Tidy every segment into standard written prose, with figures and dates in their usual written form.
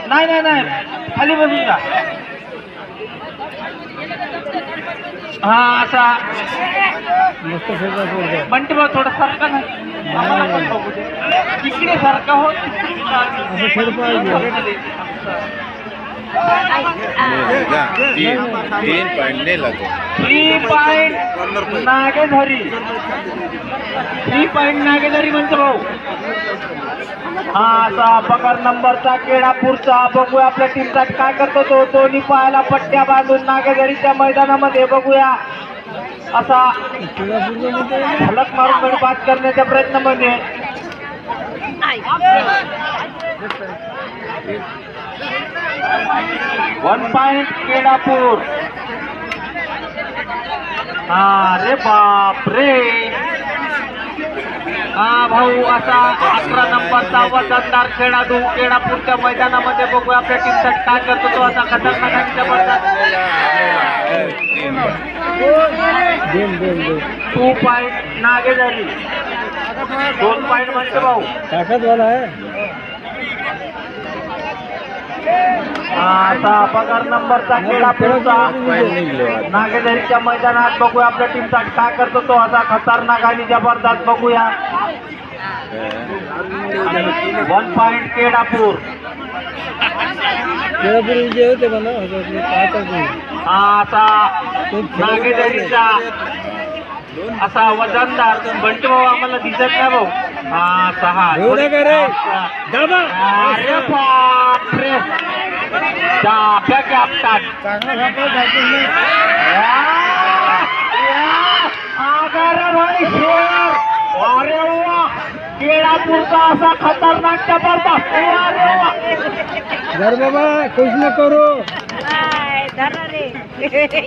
नाही नाही नाही खाली बसून जा. हा असा बंटी भाऊ थोडं सारखा नाही आम्हाला पण बघू दे. इकडे सारखा हो. 3 पॉइंट नाही लागतो. 3 पॉइंट नागेझरी. 3 पॉइंट नागेझरी म्हणतो भाऊ. हा असा पगार नंबरचा केळापूरचा. बघूया आपल्या टीमचा काय करतो तो. दोन्ही पायाला पट्ट्या बांधून नागेझरीच्या मैदानामध्ये बघूया असा झलक मारून गडी बाद करण्याच्या प्रयत्नामध्ये. 1 पॉइंट केळापूर. हा रे बाप रे. हा भाऊ असा 11 नंबरचा वजनदार खेळाडू केळापूरच्या मैदानामध्ये. बघूया आपल्या टीमचा काय करतो तो. असा खतरनाक आणि जबरदस्त. 2 पॉइंट नागेझरी. 2 पॉइंट म्हणतो भाऊ. ताकदवाला आहे. आता पगार नंबरचा केळापूरचा नागेझरीच्या मैदानात. बघूया आपल्या टीमचा काय करतो तो. असा खतरनाक आणि जबरदस्त. बघूया 1 पॉइंट केळापूर. विजय होते मला असा नागेझरीचा असा वजनदार. बंटी भाऊ आम्हाला दिसत नाही भाऊ. हा 6. अरे बापरे. डाब्या कॅप्टन भाई शेर. अरे वा केळापूरचा असा खतरनाक जबरदस्त. धर बाबा खुश न करू.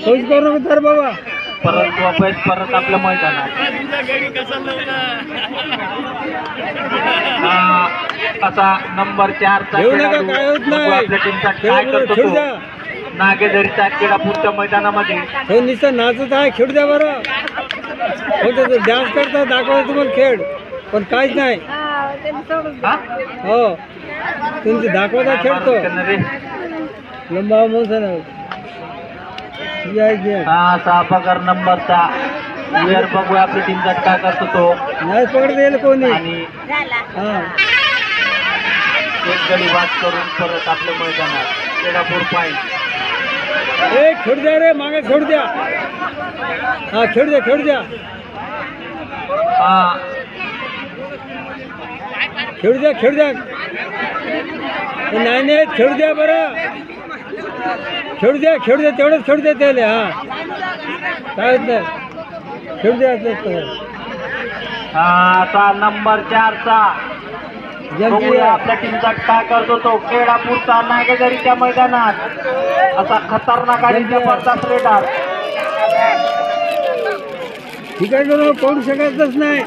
खुश करू धर बाबा. परत वापस परत आपल्या मैदानात. असा नंबर 4चा आपल्या टीमचा काय करतो तो. नागेझरीच्या केळापूरच्या मैदानामध्ये. हो नुसतं नाचत आहे. खेळ द्या बरं. हो डान्स करता दाखवता तुम्हाला खेळ पण काहीच नाही. हो तुमचं दाखवता खेळतो लंबा मोसन. असा पगार नंबरचा प्लेअर. बघूया आपल्या टीमचा काय करतो तो. नाही पकड देईल कोणी. आणि एक गडी बाद करून परत आपल्या मैदानात. केळापूर पॉइंट. खेळ द्या रे मागे खेळ द्या. हा खेळ द्या खेळ द्या. खेळ द्या खेळ द्या. नाही नाही खेळ द्या बरं. खेळ द्या तेवढंच खेळ द्या त्याला. हा काय नाही खेळ द्या. असा नंबर 4चा. बघूया आपल्या टीमचा काय करतो तो. केळापूरचा नागेझरीच्या मैदानात. असा खतरनाक आणि जबरदस्त रेडर. ठीक आहे कोण शकतच नाही.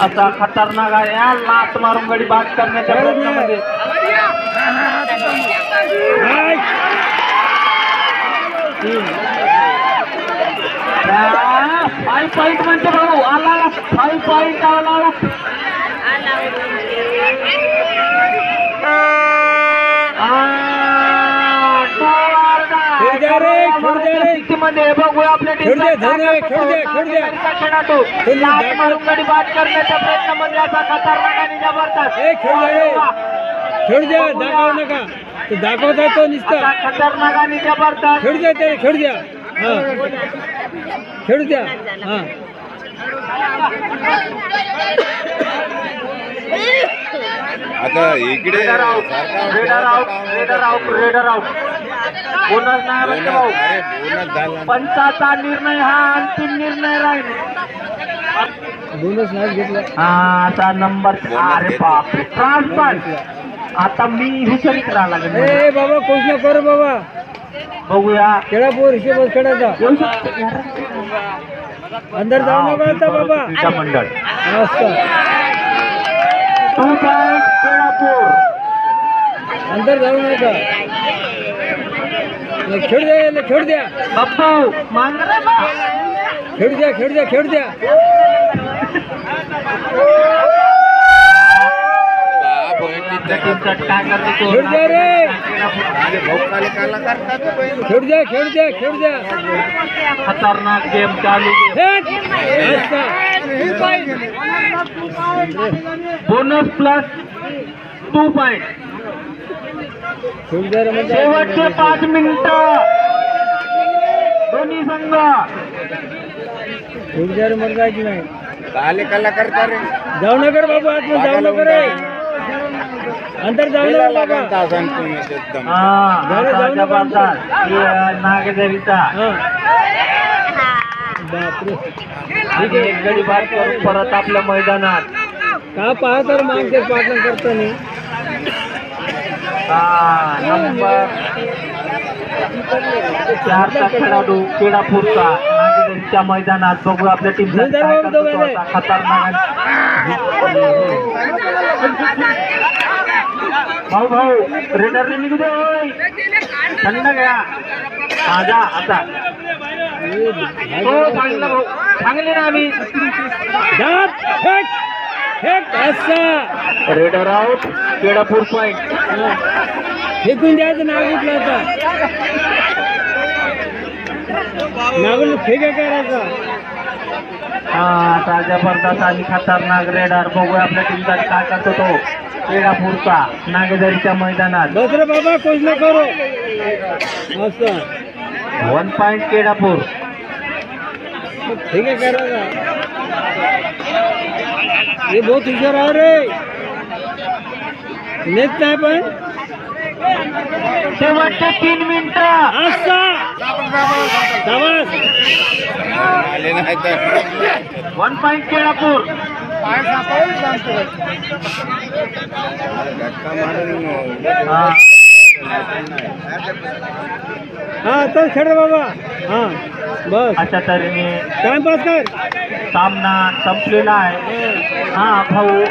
असा खतरनाक आहे. लात मारून गडी बाद करण्याच्या प्रयत्नामध्ये. 5 पॉइंट म्हणतो भाऊ. आला 5 पॉइंट आला. मध्ये बघूया आपल्या टीमचा खेळाडू लात मारून गडी बाद करण्याच्या प्रयत्नामध्ये. असा खतरनाक आणि जबरदस्त. खेळ द्या दाखवू नका. तो दाखवता तो नुसता खतरनाक आणि जबरदस्त. खेळ द्या त्याला खेळ द्या. हा खेळ द्या. हा आता इकडे रेडर आउट. बोनस नाही म्हणतो भाऊ. पंचाचा निर्णय हा अंतिम निर्णय राहील. बोनस नाही घेतला. आता नंबर. अरे बापरे ट्रान्सफर. आता मी हुशारी करायला लागेल. ए बाबा कोच न करू बाबा. बघूया केळापूर हिशोब खेळायचा. अंदर जाऊ नका आता बाबा. मंडळ. 2 पॉइंट केळापूर. अंदर जाऊ नका. खेळ द्या खेळ द्या. बाप्पू मांग रे बा. खेळ द्या. टीमसाठी काय करतो तो खेळ द्या रे. माझे भाऊ काला करतात ते पहिले. खेळ द्या खेळ द्या खेळ द्या. खतरनाक गेम चालू खेळ. अच्छा. बोनस प्लस 2 पॉइंट खेळ द्या रे म्हणजे. शेवटचे 5 मिनिटं दोन्ही संघ खेळ द्या रे मला जायचं नाही. काला करता रे. जाऊ नका रे बाबा आतमध्ये जाऊ नका रे. अंदर जाऊ नका बाबा. तासन तुम्ही एकदम. झालं, जाऊ नका अंदर. नागेदरीचा हा. बापरे. ठीक आहे, एक गडी बाद करून परत आपल्या मैदानात का पाहा तर मागचे पाटण करताना नंबर 4चा खेळाडू केडापूरचा नागेदरीच्या मैदानात बघू आपल्या टीम खतरनाक. भाऊ रेडरने निघू दे. होय थंड घ्या. जा आता हो सांगितलं भाऊ, सांगले ना आम्ही. रेडर आउट, केडापूर पॉइंट. फेकून द्यायचं नाग उठलं आता. नागून फेका करायचा. ताज्या पडतात आणि खतरनाक रेडर. बघूया आपल्या टीमसाठी काय करतो तो केडापूरचा नागेदरीच्या मैदानात. दुसरं बाबा कोच न करो असं. 1 पॉइंट केडापूर. ठीक आहे करायचा. हे बहुत हुशार आहे रे. नेत नाही पण शेवटचे 3 मिनिटं. असा शाबास. आले नाही तर 1 पॉइंट केडापूर. धक्का मारून हा तर खेळ बाबा. हा बस अशा तऱ्हेने टाइमपास कर. सामना संपलेला आहे. भाऊ